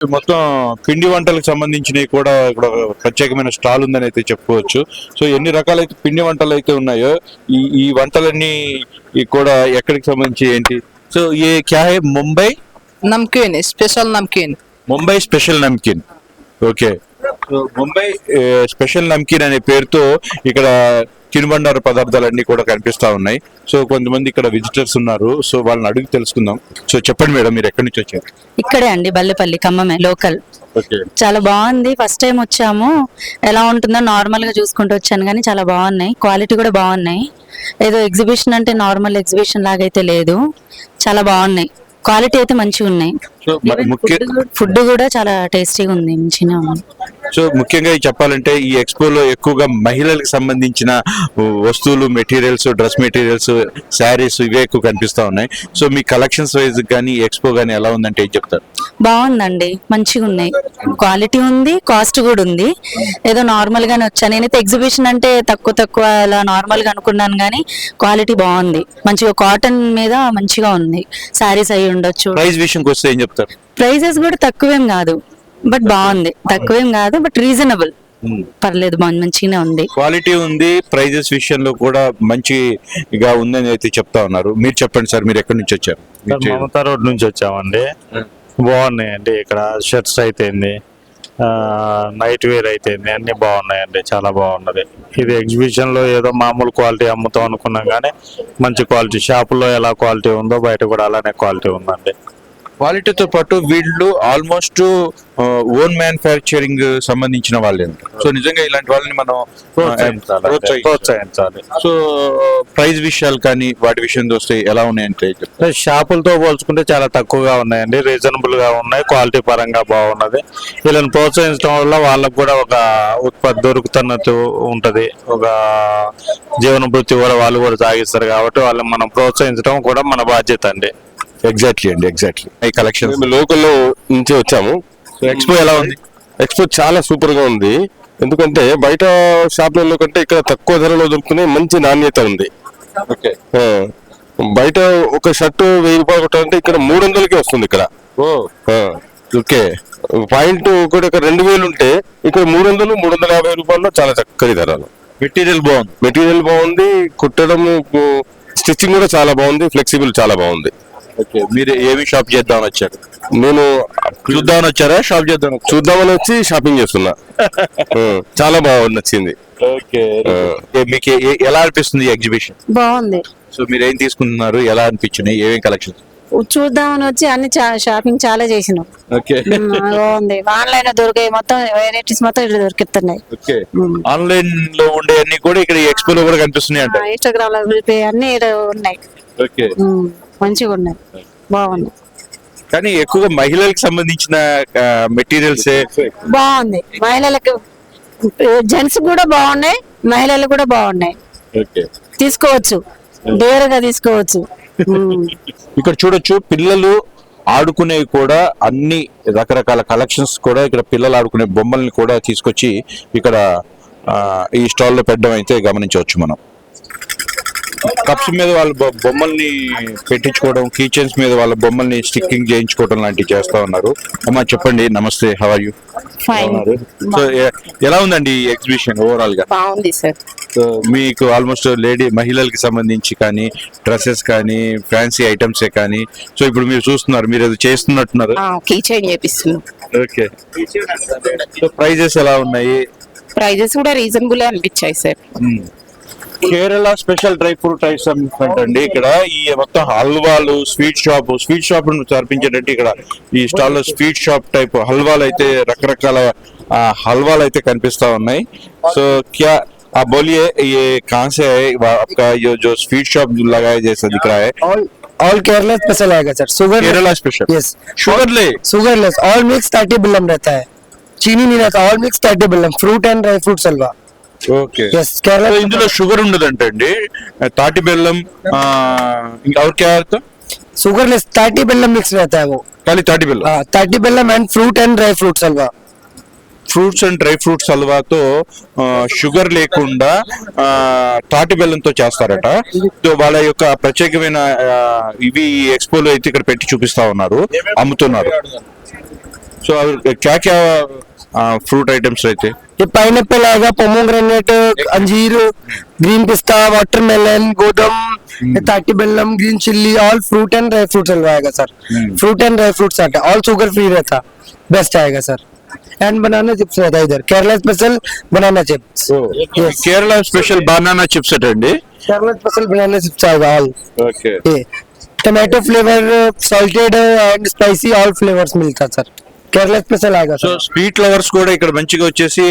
మొత్తం పిండి వంటలకు సంబంధించినవి కూడా ఇక్కడ ప్రత్యేకమైన స్టాల్ ఉందని అయితే చెప్పుకోవచ్చు. సో ఎన్ని రకాలైతే పిండి వంటలు అయితే ఉన్నాయో ఈ వంటలన్నీ కూడా ఎక్కడికి సంబంధించి ఏంటి? సో ఏ క్యా హై? ముంబై नमकीन स्पेशल नमकीन Mumbai special namkeen. Okay, so Mumbai special namkeen అనే పేరుతో ఇక్కడ తినుబండారు పదార్థాలన్నీ కూడా కనిపిస్తా ఉన్నాయి. సో కొంతమంది ఇక్కడ విజిటర్స్ ఉన్నారు, సో వాళ్ళని అడిగి తెలుసుకుందాం. సో చెప్పండి మేడం, మీరు ఎక్కడి నుంచి వచ్చారు? ఇక్కడే అండి, బల్లెపల్లి, ఖమ్మమే లోకల్. ఓకే, చాలా బాగుంది. ఫస్ట్ టైం వచ్చాము, ఎలా ఉంటుందో నార్మల్ గా చూసుకుంటూ వచ్చాను, కానీ చాలా బాగున్నాయి, క్వాలిటీ కూడా బాగున్నాయి. ఏదో ఎగ్జిబిషన్ అంటే నార్మల్ ఎగ్జిబిషన్ లాగా అయితే లేదు, చాలా బాగున్నాయి, క్వాలిటీ అయితే మంచిగా ఉన్నాయి. సో ఫుడ్ కూడా చాలా టేస్టీగా ఉంది, మంచిగా ఉంది. సో ముఖ్యంగా చెప్పాలంటే ఈ ఎక్స్పోలో ఎక్కువగా మహిళలకు సంబంధించిన వస్తువులు, మెటీరియల్స్, డ్రెస్ మెటీరియల్స్, శారీస్ ఇవే ఎక్కువ కనిపిస్తా ఉన్నాయి. సో మీ కలెక్షన్స్ వైజ్ కానీ ఎక్స్పో కానీ ఎలా ఉందంటే ఏం చెప్తారు? బాగుందండి, మంచిగా ఉన్నాయి, క్వాలిటీ ఉంది, కాస్ట్ కూడా ఉంది. ఏదో నార్మల్ గానే వచ్చాను నేనైతే. ఎగ్జిబిషన్ అంటే తక్కువ అలా నార్మల్ గా అనుకున్నాను, కానీ క్వాలిటీ బాగుంది, మంచిగా కాటన్ మీద మంచిగా ఉంది. శారీస్ అయి ఉండొచ్చు. ప్రైస్ విషయంకి వస్తే ఏం చెప్తారు? ప్రైజెస్ కూడా తక్కువేం కాదు, బట్ బాగుంది. తక్కువేం కాదు, బట్ రీజనబుల్, పర్లేదు, మంచిగానే ఉంది, క్వాలిటీ ఉంది. ప్రైజెస్ విషయంలో కూడా మంచిగా ఉందని అయితే చెప్తా ఉన్నారు. మీరు చెప్పండి సార్, మీరు ఎక్కడి నుంచి వచ్చారు? మమతా రోడ్ నుంచి వచ్చామండి. బాగున్నాయండి ఇక్కడ షర్ట్స్ అయితేంది, నైట్ వేర్ అయితేంది, అన్ని బాగున్నాయండి, చాలా బాగున్నది. ఇది ఎగ్జిబిషన్ లో ఏదో మామూలు క్వాలిటీ అమ్ముతాం అనుకున్నాం, కానీ మంచి క్వాలిటీ, షాపుల్లో ఎలా క్వాలిటీ ఉందో బయట కూడా అలానే క్వాలిటీ ఉందండి. క్వాలిటీతో పాటు వీళ్ళు ఆల్మోస్ట్ ఓన్ మ్యానుఫ్యాక్చరింగ్ సంబంధించిన వాళ్ళే. సో నిజంగా ఇలాంటి వాళ్ళని మనం ప్రోత్సహించాలి. సో ప్రైస్ విషయాలు కానీ వాటి విషయం చూస్తే ఎలా ఉన్నాయంటే షాపులతో పోల్చుకుంటే చాలా తక్కువగా ఉన్నాయండి, రీజనబుల్ గా ఉన్నాయి, క్వాలిటీ పరంగా బాగున్నది. వీళ్ళని ప్రోత్సహించడం వల్ల వాళ్ళకు కూడా ఒక ఉత్పత్తి దొరుకుతున్నట్టు ఉంటది, ఒక జీవన వృత్తి కూడా వాళ్ళు కూడా సాగిస్తారు. కాబట్టి వాళ్ళని మనం ప్రోత్సహించడం కూడా మన బాధ్యత అండి. ఎగ్జాక్ట్లీ అండి, ఎగ్జాక్ట్లీ. ఈ కలెక్షన్ లోకల్లో నుంచి వచ్చాము. ఎక్స్పో ఎలా ఉంది? ఎక్స్పో చాలా సూపర్ గా ఉంది, ఎందుకంటే బయట షాపులలో కంటే ఇక్కడ తక్కువ ధరలో దొరుకునే మంచి నాణ్యత ఉంది. ఓకే, బయట ఒక షర్టు 1000 రూపాయలు కొట్టాలంటే ఇక్కడ 300కే వస్తుంది ఇక్కడ. ఓకే, పాయింట్ ఒకటి 2000 ఉంటే ఇక్కడ 300-350 రూపాయల్లో చాలా చక్కని ధరలు. మెటీరియల్ బాగుంది, మెటీరియల్ బాగుంది, కుట్టడం, స్టిచ్చింగ్ కూడా చాలా బాగుంది, ఫ్లెక్సిబుల్ చాలా బాగుంది. ఓకే, మీరు ఏమి షాప్ చేద్దామని వచ్చారు? నేను చూద్దామని వచ్చారా, షాప్ చూద్దామని వచ్చి షాపింగ్ చేస్తున్నా. చాలా బాగుంది, నచ్చింది. ఓకే, మీకు ఎలా అనిపిస్తుంది ఎగ్జిబిషన్? బాగుంది. సో మీరు ఏం తీసుకుంటున్నారు, ఎలా అనిపించినాయి, ఏమేం కలెక్షన్స్? చూద్దామని వచ్చి అన్ని షాపింగ్ చాలా చేసినాం. ఓకే, బాగుంది. ఆన్లైన్ లో దొరికాయి, మొత్తం వెరైటీస్ మొత్తం ఇక్కడ దొరుకుతున్నాయి. ఓకే, ఆన్లైన్ లో ఉండే అన్ని కూడా ఇక్కడ ఎక్స్పో లో కూడా కనిపిస్తున్నాయి అంటే? ఇన్స్టాగ్రామ్ లో అన్ని ఉన్నాయి. ఓకే, మంచిగా ఉన్నాయి, బాగుంది. కానీ ఎక్కువగా మహిళలకు సంబంధించిన మెటీరియల్స్ బాగుంది. మహిళలకు, జెంట్స్ కూడా బాగున్నాయి, మహిళలకు కూడా బాగున్నాయి. ఓకే, తీసుకోవచ్చు, డేరుగా తీసుకోవచ్చు. ఇక్కడ చూడొచ్చు, పిల్లలు ఆడుకునేవి కూడా అన్ని రకరకాల కలెక్షన్స్ కూడా ఇక్కడ పిల్లలు ఆడుకునే బొమ్మల్ని కూడా తీసుకొచ్చి ఇక్కడ ఈ స్టాల్ లో పెట్టడం అయితే గమనించవచ్చు మనం. కప్స్ మీద వాళ్ళ బొమ్మల్ని పెట్టించుకోవడం, కిచెన్స్ మీద వాళ్ళ బొమ్మల్ని స్టిక్కింగ్ చేయించుకోవడం లాంటివి చేస్తా ఉన్నారు. అమ్మా చెప్పండి, నమస్తే, హౌ ఆర్ యూ? సో ఎలా ఉందండి ఈ ఎగ్జిబిషన్ ఓవరాల్ గా? బాగుంది సార్. సో మీకు ఆల్మోస్ట్ మహిళలకి సంబంధించి కానీ డ్రెస్సెస్ కానీ ఫ్యాన్సీ ఐటమ్స్ కానీ, సో ఇప్పుడు మీరు చూస్తున్నారు, మీరు అది చేస్తున్నట్టున్నారు. కీచైన్ చేపిస్తున్నాం. ఓకే, సో ప్రైజెస్ ఎలా ఉన్నాయి? ప్రైజెస్ కూడా రీజనబుల్ అనిపించాయి sir. Kerala special dry fruit items అండి. ఇక్కడ ఈ మొత్తం హల్వాలు, స్వీట్ షాప్ తర్పించేటట్టు ఇక్కడ ఈ స్టాల్ లో స్వీట్ షాప్ టైప్ హల్వాలు అయితే, రకరకాల హల్వాలు అయితే కనిపిస్తా ఉన్నాయి. సో క్యా आप बोलिए, ये कहाँ से है आपका ये जो स्वीट शॉप लगाया जैसा दिख रहा है? ऑल केरला स्पेशल आएगा sir, sugar Kerala special, yes, sugarless, all mix 30 बिल्लम रहता है, चीनी नहीं रहता, ऑल मिक्स 30 बिल्लम, fruit and dry fruit halwa. Okay, yes, Kerala ఇందులో షుగర్ ఉండదంటే అండి, తాటి బెల్లం और क्या है? शुगरलेस 30 बिल्लम मिक्स रहता है वो, खाली తాటి బెల్లం. 30 बिल्लम and fruit and dry fruit halwa. Fruits and dry fruits హల్వాతో షుగర్ లేకుండా తాటి బెల్లంతో చేస్తారట. సో వాళ్ళ యొక్క ప్రత్యేకమైన ఇవి ఎక్స్పోలో అయితే ఇక్కడ పెట్టి చూపిస్తా ఉన్నారు, అమ్ముతున్నారు. సో क्या क्या फ्रूट आइटम्स रहते हैं? ये पाइनएप्पल आएगा, पोमोग्रेनेट, अंजीर, ग्रीन पिस्ता, वाटरमेलन, गोदम, 30 बेल्लम, green chilli, all fruit and dry fruits halwa आएगा sir. Fruit and dry fruits आता है, ऑल शुगर फ्री रहता, बेस्ट आएगा सर। एंड बनाना चिप्स रहता है इधर, Kerala special banana chips. Kerala special banana chips అండి. केरला स्पेशल बनाना चिप्स आएगा ऑल। ఓకే. ये tomato flavour, salted and spicy, all flavours मिलता सर। केरला स्पेशल आएगा సో सर। స్వీట్ లవర్స్ కూడా ఇక్కడ మంచిగా వచ్చేసి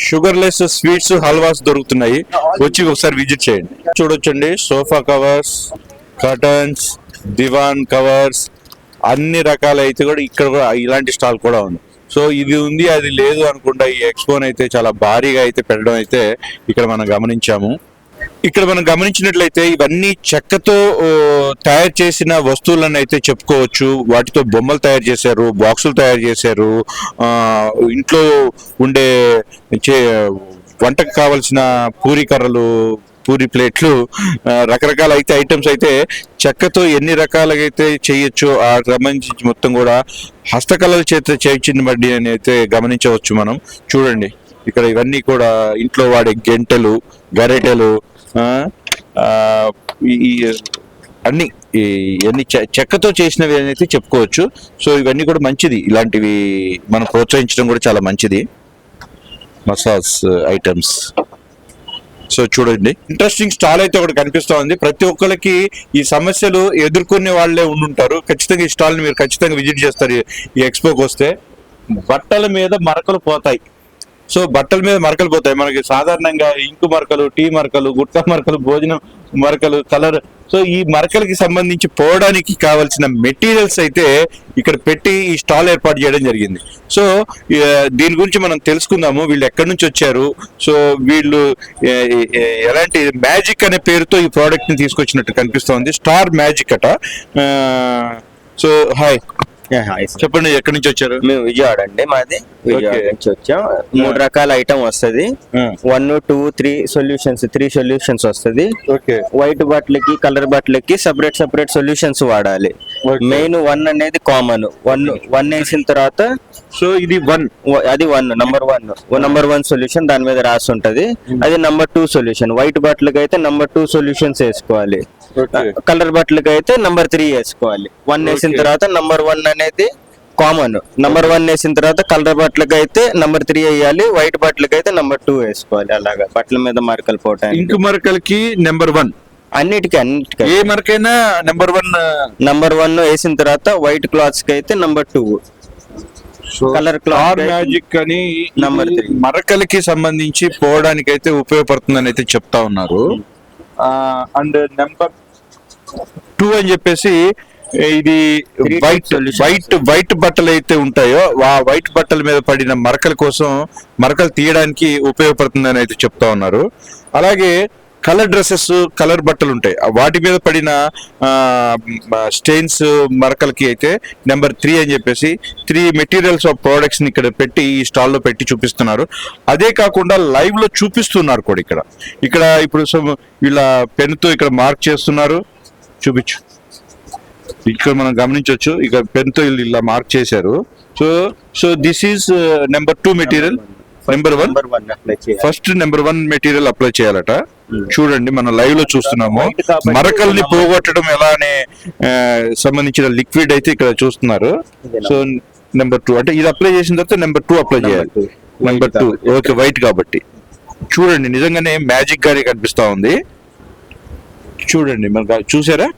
షుగర్ లెస్ స్వీట్స్ హల్వాస్ దొరుకుతున్నాయి, వచ్చి ఒకసారి విజిట్ చేయండి. చూడొచ్చండి, సోఫా కవర్స్, కర్టన్స్, దివాన్ కవర్స్, అన్ని రకాల అయితే కూడా ఇక్కడ కూడా ఇలాంటి స్టాల్ కూడా ఉంది. సో ఇది ఉంది అది లేదు అనుకుంటా ఈ ఎక్స్పోన్ అయితే చాలా భారీగా అయితే పెట్టడం అయితే ఇక్కడ మనం గమనించాము. ఇక్కడ మనం గమనించినట్లయితే ఇవన్నీ చెక్కతో తయారు చేసిన వస్తువులను అయితే చెప్పుకోవచ్చు. వాటితో బొమ్మలు తయారు చేశారు, బాక్సులు తయారు చేశారు, ఇంట్లో ఉండే వంటకు కావలసిన పూరి కర్రలు, పూరి ప్లేట్లు, రకరకాల అయితే ఐటమ్స్ అయితే చెక్కతో ఎన్ని రకాలుగా అయితే చేయొచ్చు ఆ సంబంధించి మొత్తం కూడా హస్తకళల చేత చేయించిన బడ్డీ అని అయితే గమనించవచ్చు మనం. చూడండి ఇక్కడ ఇవన్నీ కూడా ఇంట్లో వాడే గెంటెలు, గరెటెలు, అన్ని చెక్కతో చేసినవి అని అయితే చెప్పుకోవచ్చు. సో ఇవన్నీ కూడా మంచిది, ఇలాంటివి మనం ప్రోత్సహించడం కూడా చాలా మంచిది. Massage items. సో చూడండి, ఇంట్రెస్టింగ్ స్టాల్ అయితే ఒకటి కనిపిస్తా ఉంది. ప్రతి ఒక్కరికి ఈ సమస్యలు ఎదుర్కొనే వాళ్ళే ఉండుంటారు. ఖచ్చితంగా ఈ స్టాల్ ని మీరు ఖచ్చితంగా విజిట్ చేస్తారు ఈ ఎక్స్పోకి వస్తే. బట్టల మీద మరకలు పోతాయి. సో బట్టల మీద మరకలు పోతాయి మనకి సాధారణంగా, ఇంకు మరకలు, టీ మరకలు, గుట్కా మరకలు, భోజనం మరకలు, కలర్. సో ఈ మరకలకి సంబంధించి పోవడానికి కావాల్సిన మెటీరియల్స్ అయితే ఇక్కడ పెట్టి ఈ స్టాల్ ఏర్పాటు చేయడం జరిగింది. సో దీని గురించి మనం తెలుసుకుందాము, వీళ్ళు ఎక్కడి నుంచి వచ్చారు, సో వీళ్ళు ఎలాంటి మ్యాజిక్ అనే పేరుతో ఈ ప్రోడక్ట్ ని తీసుకొచ్చినట్టు కనిపిస్తోంది. స్టార్ మ్యాజిక్ అట. సో హాయ్, చెప్పండి ఎక్కడి నుంచి వచ్చారు? మేము విజయవాడ అండి, మాది విజయవాడ నుంచి వచ్చాం. 3 రకాల ఐటమ్ వస్తుంది, 1, 2, 3 సొల్యూషన్స్, 3 సొల్యూషన్స్ వస్తుంది. వైట్ బట్టలకి, కలర్ బట్టలకి సెపరేట్ సొల్యూషన్స్ వాడాలి. మెయిన్ 1 అనేది కామన్, 1 వేసిన తర్వాత, సో ఇది 1, అది 1 నంబర్ 1 సొల్యూషన్ దాని మీద రాసి ఉంటది. అది నంబర్ 2 సొల్యూషన్. వైట్ బట్టలకి అయితే నంబర్ 2 సొల్యూషన్స్ వేసుకోవాలి, కలర్ బట్టలకి అయితే నంబర్ 3 వేసుకోవాలి. 1 వేసిన తర్వాత నంబర్ 1 అనేది కామన్, నంబర్ 1 వేసిన తర్వాత కలర్ బట్టలకి అయితే నంబర్ 3 వేయాలి, వైట్ బట్టలకి అయితే నంబర్ 2 వేసుకోవాలి. అలాగా బట్టల మీద మరకలు పోవటానికి. ఇంకు మరకలకి నెంబర్ 1, అన్నిటికీ ఏ మరకైనా నెంబర్ 1 వేసిన తర్వాత వైట్ క్లాత్స్ కి అయితే నంబర్ 2, కలర్ క్లాత్ మ్యాజిక్ అని నంబర్ 3. మరకలకి సంబంధించి పోవడానికి అయితే ఉపయోగపడుతుందని అయితే చెప్తా ఉన్నారు. అండ్ నెంబర్ 2 అని చెప్పేసి ఇది వైట్ బట్టలు అయితే ఉంటాయో ఆ వైట్ బట్టల మీద పడిన మరకల కోసం, మరకలు తీయడానికి ఉపయోగపడుతుందని అయితే చెప్తా ఉన్నారు. అలాగే కలర్ డ్రెస్సెస్, కలర్ బట్టలు ఉంటాయి, వాటి మీద పడిన స్టెయిన్స్, మరకలకి అయితే నెంబర్ 3 అని చెప్పేసి 3 మెటీరియల్స్ ఆఫ్ ప్రోడక్ట్స్ ని ఇక్కడ పెట్టి ఈ స్టాల్ లో పెట్టి చూపిస్తున్నారు. అదే కాకుండా లైవ్ లో చూపిస్తున్నారు కూడా ఇక్కడ ఇప్పుడు వీళ్ళ పెన్ తో ఇక్కడ మార్క్ చేస్తున్నారు, చూపించు. ఇక్కడ మనం గమనించవచ్చు, ఇక పెన్ తో ఇలా మార్క్ చేశారు. So this is number 2 material. Number 1 first number 1 material apply చేయాలట. చూడండి మనం లైవ్ లో చూస్తున్నాము. మరకల్ని పోగొట్టడం ఎలా అనే సంబంధించిన లిక్విడ్ అయితే ఇక్కడ చూస్తున్నారు. సో నెంబర్ 2 అంటే ఇది అప్లై చేసిన తర్వాత నెంబర్ 2 అప్లై చేయాలి. నెంబర్ 2 ఓకే, వైట్ కాబట్టి. చూడండి నిజంగానే మ్యాజిక్ గానే కనిపిస్తా ఉంది. చూడండి మనకు చూసారా?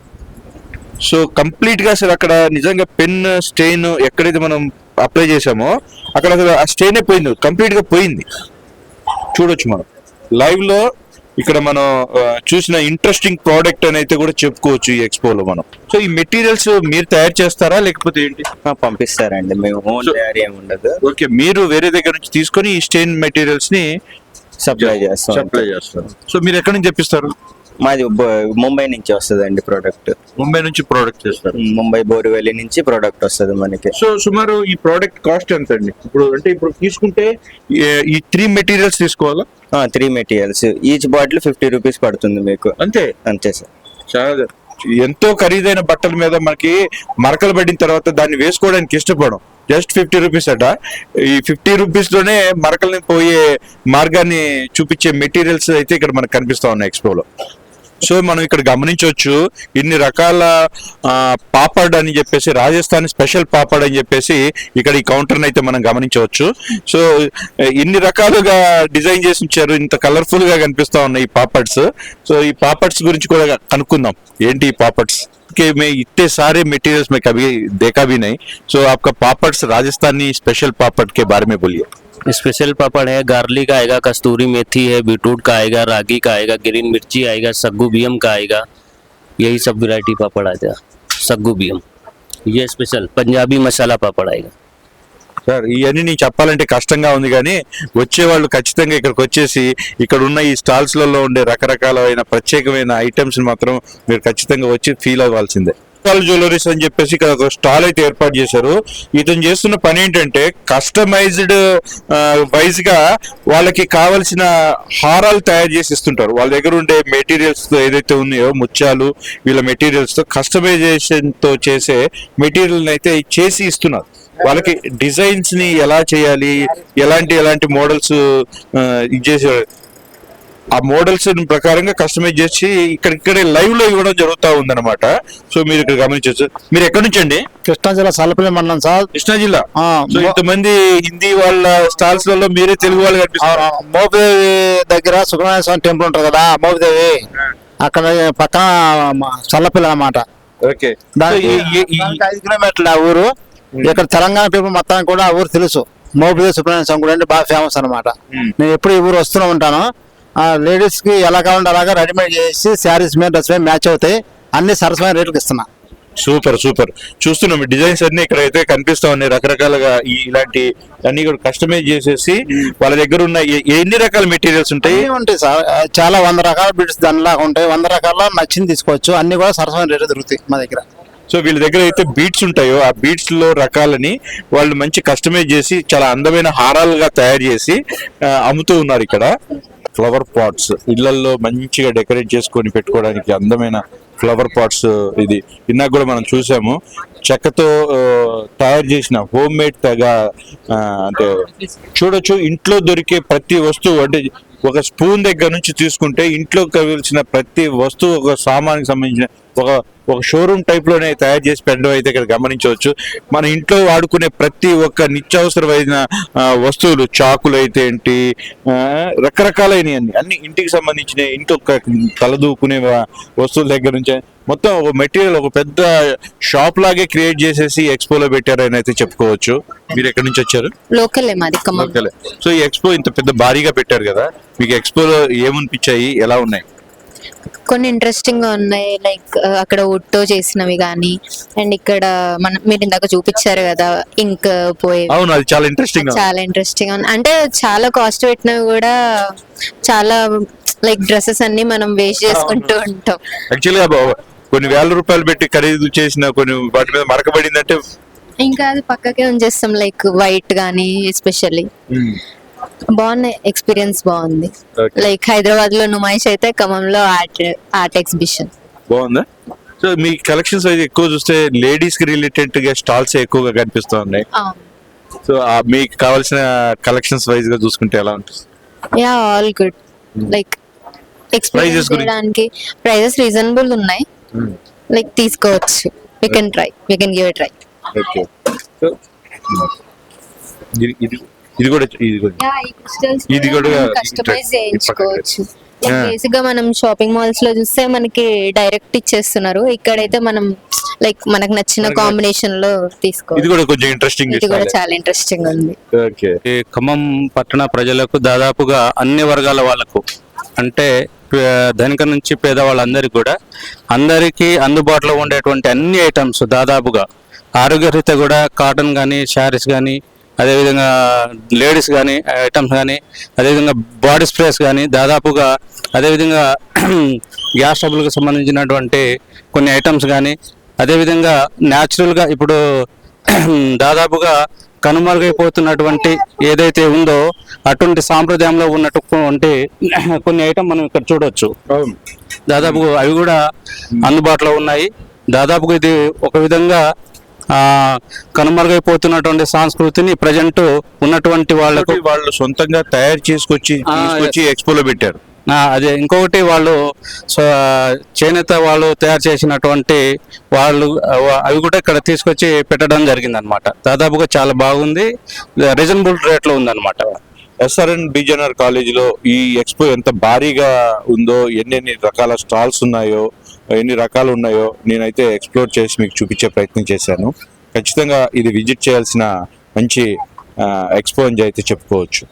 సో కంప్లీట్ గా అసలు అక్కడ నిజంగా పెన్ స్టెయిన్ ఎక్కడైతే మనం అప్లై చేసామో అక్కడ అసలు ఆ స్టెయినే పోయింది, కంప్లీట్ గా పోయింది. చూడొచ్చు మనం లైవ్ లో. ఇక్కడ మనం చూసిన ఇంట్రెస్టింగ్ ప్రోడక్ట్ అని అయితే కూడా చెప్పుకోవచ్చు ఈ ఎక్స్పోలో మనం. సో ఈ మెటీరియల్స్ మీరు తయారు చేస్తారా లేకపోతే ఏంటి? పంపిస్తారండి, మేము ఓన్ తయారీ ఏమి ఉండదు. ఓకే, మీరు వేరే దగ్గర నుంచి తీసుకొని ఈ స్టెయిన్ మెటీరియల్స్ ని సప్లై చేస్తారు. సో మీరు ఎక్కడి నుంచి తెప్పిస్తారు? మాది ముంబై నుంచి వస్తుందండి ప్రోడక్ట్. ముంబై నుంచి ప్రోడక్ట్ చేస్తారు. ముంబై బోరివెల్లి నుంచి ప్రోడక్ట్ వస్తుంది మనకి. సో సుమారు ఈ ప్రోడక్ట్ కాస్ట్ ఎంత అండి? ఇప్పుడు తీసుకుంటే ఈ 3 మెటీరియల్స్ తీసుకోవాలా? 3 మెటీరియల్స్, ఈచ్ బాటిల్ 50 రూపీస్ పడుతుంది మీకు. అంతే సార్. చాలా ఎంతో ఖరీదైన బట్టల మీద మనకి మరకలు పడిన తర్వాత దాన్ని వేసుకోవడానికి ఇష్టపడం. జస్ట్ 50 రూపీస్ అట. ఈ 50 రూపీస్ లోనే మరకల్ని పోయే మార్గాన్ని చూపించే మెటీరియల్స్ అయితే ఇక్కడ మనకు కనిపిస్తా ఉన్నాయి ఎక్స్పోలో. సో మనం ఇక్కడ గమనించవచ్చు ఇన్ని రకాల పాపడ్ అని చెప్పేసి, రాజస్థాన్ స్పెషల్ పాపడ్ అని చెప్పేసి ఇక్కడ ఈ కౌంటర్ని అయితే మనం గమనించవచ్చు. సో ఇన్ని రకాలుగా డిజైన్ చేసి ఉంచారు, ఇంత కలర్ఫుల్ గా కనిపిస్తా ఉన్నాయి ఈ పాపడ్స్. సో ఈ పాపడ్స్ గురించి కూడా కనుక్కుందాం, ఏంటి ఈ పాపడ్స్ के में इतने सारे मटेरियल्स में कभी देखा भी नहीं. सो आपका पापड्स राजस्थानी स्पेशल पापड़ के बारे में बोलिए. स्पेशल पापड़ है, गार्लिक आएगा, कस्तूरी मेथी है, बीटरूट का आएगा, रागी का आएगा, ग्रीन मिर्ची आएगा, सग्गू बियम का आएगा. यही सब वैरायटी पापड़ आएगा. सग्गू बियम ये स्पेशल पंजाबी मसाला पापड़ आएगा. సార్ ఇవన్నీ నేను చెప్పాలంటే కష్టంగా ఉంది, కానీ వచ్చేవాళ్ళు ఖచ్చితంగా ఇక్కడికి వచ్చేసి ఇక్కడ ఉన్న ఈ స్టాల్స్లలో ఉండే రకరకాలైన ప్రత్యేకమైన ఐటమ్స్ మాత్రం మీరు ఖచ్చితంగా వచ్చి ఫీల్ అవ్వాల్సిందే. జ్యువెలరీస్ అని చెప్పేసి ఇక్కడ ఒక స్టాల్ అయితే ఏర్పాటు చేశారు. ఇతను చేస్తున్న పని ఏంటంటే కస్టమైజ్డ్ వైజ్ గా వాళ్ళకి కావలసిన హారాలు తయారు చేసి ఇస్తుంటారు. వాళ్ళ దగ్గర ఉండే మెటీరియల్స్ ఏదైతే ఉన్నాయో ముత్యాలు, వీళ్ళ మెటీరియల్స్ తో కస్టమైజేషన్ తో చేసే మెటీరియల్ అయితే చేసి ఇస్తున్నారు. వాళ్ళకి డిజైన్స్ ని ఎలా చేయాలి, ఎలాంటి మోడల్స్ ఇచ్చేసే ఆ మోడల్స్ ప్రకారంగా కస్టమైజ్ చేసి ఇక్కడే లైవ్ లో ఇవ్వడం జరుగుతూ ఉందన్నమాట. సో మీరు ఇక్కడ గమనించవచ్చు. మీరు ఎక్కడి నుంచి అండి? కృష్ణా జిల్లా సల్లపల్లి మండలం సార్. కృష్ణా జిల్లా. సో ఇంతమంది హిందీ వాళ్ళ స్టాల్స్ లలో మీరే తెలుగు వాళ్ళు కనిపిస్తారు. మోపిదేవి దగ్గర సుబ్రహ్మణ్య స్వామి టెంపుల్ ఉంటుంది కదా, మోపిదేవి అక్కడ పక్కన సల్లపల్లి అన్నమాట. ఓకే. దానికి 5 కిలోమీటర్ల ఆ ఊరు. ఇక్కడ తెలంగాణ పీపుల్ మొత్తానికి కూడా ఆ ఊరు తెలుసు. మోపిదేవి సుబ్రహ్మణ్య స్వామి గుడి అంటే బాగా ఫేమస్ అనమాట. నేను ఎప్పుడు ఈ ఊరు వస్తూనే ఉంటాను. లేడీస్ కి ఎలా కావాలంటే అలాగా రెడీమేడ్ చేసి శారీస్ మీద డ్రెస్ మీద మ్యాచ్ అవుతాయి. అన్ని సరసమైన రేట్లకు ఇస్తున్నా. Super super. చూస్తున్నాం డిజైన్స్ అన్ని ఇక్కడ అయితే కనిపిస్తా ఉన్నాయి. రకరకాలుగా ఇలాంటి అన్ని కూడా కస్టమైజ్ చేసేసి వాళ్ళ దగ్గర ఉన్న ఎన్ని రకాల మెటీరియల్స్ ఉంటాయి? ఉంటాయి సార్, చాలా 100 రకాల బీడ్స్ దానిలాగా ఉంటాయి. 100 రకాల నచ్చింది తీసుకోవచ్చు. అన్ని కూడా సరసమైన రేట్ దొరుకుతాయి మా దగ్గర. సో వీళ్ళ దగ్గర అయితే బీట్స్ ఉంటాయో ఆ బీట్స్ లో రకాలని వాళ్ళు మంచి కస్టమైజ్ చేసి చాలా అందమైన హారాలుగా తయారు చేసి అమ్ముతూ ఉన్నారు. ఇక్కడ ఫ్లవర్ పాట్స్ ఇళ్లలో మంచిగా డెకరేట్ చేసుకొని పెట్టుకోవడానికి అందమైన ఫ్లవర్ పాట్స్. ఇది ఇందాక కూడా మనం చూసాము, చెక్కతో తయారు చేసిన హోమ్ మేడ్ తగా. అంటే చూడొచ్చు ఇంట్లో దొరికే ప్రతి వస్తువు, అంటే ఒక స్పూన్ దగ్గర నుంచి తీసుకుంటే ఇంట్లో కావాల్సిన ప్రతి వస్తువు, ఒక సామానికి సంబంధించిన ఒక షోరూమ్ టైప్ లోనే తయారు చేసి పెట్టడం అయితే ఇక్కడ గమనించవచ్చు. మన ఇంట్లో వాడుకునే ప్రతి ఒక్క నిత్యావసరమైన వస్తువులు, చాకులు అయితే ఏంటి, రకరకాలైన అన్ని ఇంటికి సంబంధించిన ఇంట్లో తలదూకునే వస్తువుల దగ్గర నుంచి మొత్తం ఒక మెటీరియల్ ఒక పెద్ద షాప్ లాగే క్రియేట్ చేసేసి ఎక్స్పోలో పెట్టారని అయితే చెప్పుకోవచ్చు. మీరు ఎక్కడి నుంచి వచ్చారు? లోకలే మాది ఖమ్మం. లోకలే. సో ఈ ఎక్స్పో ఇంత పెద్ద భారీగా పెట్టారు కదా, మీకు ఎక్స్పోలో ఏమనిపించాయి, ఎలా ఉన్నాయి? కొన్ని ఇంట్రెస్టింగ్ గా ఉన్నాయి, లైక్ అక్కడ వుడ్తో చేసినవి కానీ, అండ్ ఇక్కడ మీరు ఇందాక చూపించారు కదా ఇంక్ పోయి. అవును, అది చాలా ఇంట్రెస్టింగ్. చాలా ఇంట్రెస్టింగ్ ఉంది. అంటే చాలా కాస్ట్ పెట్టినవి కూడా చాలా లైక్ డ్రెస్సెస్ అన్ని మనం వేస్ట్ చేసుకుంటూ ఉంటాం. యాక్చువల్గా కొన్ని వేల రూపాయలు పెట్టి ఖరీదు చేసిన కొన్ని వాటి మీద మరకబడిందంటే ఇంకా అది పక్కకే ఉంచేస్తాం. లైక్ వైట్ కానీ ఎస్పెషల్లీ బాగున్నాయి. ఎక్స్పీరియన్స్ బాగుంది. లైక్ హైదరాబాద్ లో నుమాయిష్ అయితే, ఖమ్మంలో ఆర్ట్ ఎగ్జిబిషన్ బాగుందా? సో మీ కలెక్షన్స్ అయితే ఎక్కువ చూస్తే లేడీస్ కి రిలేటెడ్ గా స్టాల్స్ ఎక్కువగా కనిపిస్తూ ఉన్నాయి. సో మీకు కావాల్సిన కలెక్షన్స్ వైజ్ గా చూసుకుంటే ఎలా ఉంటుంది? Yeah, all good. Like experience చేయడానికి ప్రైజెస్ రీజనబుల్ ఉన్నాయి. లైక్ తీసుకోవచ్చు. We can try, we can give it try. Okay. So ఇది కూడా కస్టమైజ్ చేయించుకోవచ్చు. బేసిక్ గా మనం షాపింగ్ మాల్స్ లో చూస్తే మనకి డైరెక్ట్ ఇచ్చేస్తున్నారు. ఇక్కడైతే మనం లైక్ మనకు నచ్చిన కాంబినేషన్ లో తీసుకోవచ్చు. ఇది కూడా కొంచెం ఇంట్రెస్టింగ్. ఇది కూడా చాలా ఇంట్రెస్టింగ్ ఉంది. ఓకే. ఖమ్మం పట్టణ ప్రజలకు దాదాపుగా అన్ని వర్గాల వాళ్ళకు, అంటే ధనిక నుంచి పేదవాళ్ళందరికీ కూడా అందరికీ అందుబాటులో ఉండేటువంటి అన్ని ఐటమ్స్ దాదాపుగా ఆరోగ్యరీత్యా కూడా కాటన్ కానీ, శారీస్ కానీ, అదేవిధంగా లేడీస్ కానీ ఐటమ్స్ కానీ, అదేవిధంగా బాడీ స్ప్రేస్ కానీ దాదాపుగా, అదేవిధంగా గ్యాస్ ట్రబుల్కి సంబంధించినటువంటి కొన్ని ఐటమ్స్ కానీ, అదేవిధంగా న్యాచురల్గా ఇప్పుడు దాదాపుగా కనుమరుగైపోతున్నటువంటి ఏదైతే ఉందో అటువంటి సాంప్రదాయంలో ఉన్నటువంటి కొన్ని ఐటమ్ మనం ఇక్కడ చూడవచ్చు. దాదాపు అవి కూడా అందుబాటులో ఉన్నాయి. దాదాపుగా ఇది ఒక విధంగా కనుమరుగైపోతున్నటువంటి సంస్కృతిని ప్రజెంట్ ఉన్నటువంటి వాళ్ళకు వాళ్ళు సొంతంగా తయారు చేసుకొచ్చి ఎక్స్పోలో పెట్టారు. అదే ఇంకొకటి వాళ్ళు చేనేత వాళ్ళు తయారు చేసినటువంటి వాళ్ళు అవి కూడా ఇక్కడ తీసుకొచ్చి పెట్టడం జరిగింది అనమాట. దాదాపుగా చాలా బాగుంది, రీజనబుల్ రేట్లో ఉందన్నమాట. ఎస్ఆర్ఎన్ బీజేఆర్ కాలేజీలో ఈ ఎక్స్పో ఎంత భారీగా ఉందో, ఎన్ని రకాల స్టాల్స్ ఉన్నాయో, ఎన్ని రకాలు ఉన్నాయో నేనైతే ఎక్స్ప్లోర్ చేసి మీకు చూపించే ప్రయత్నం చేశాను. ఖచ్చితంగా ఇది విజిట్ చేయాల్సిన మంచి ఎక్స్పో అని అయితే చెప్పుకోవచ్చు.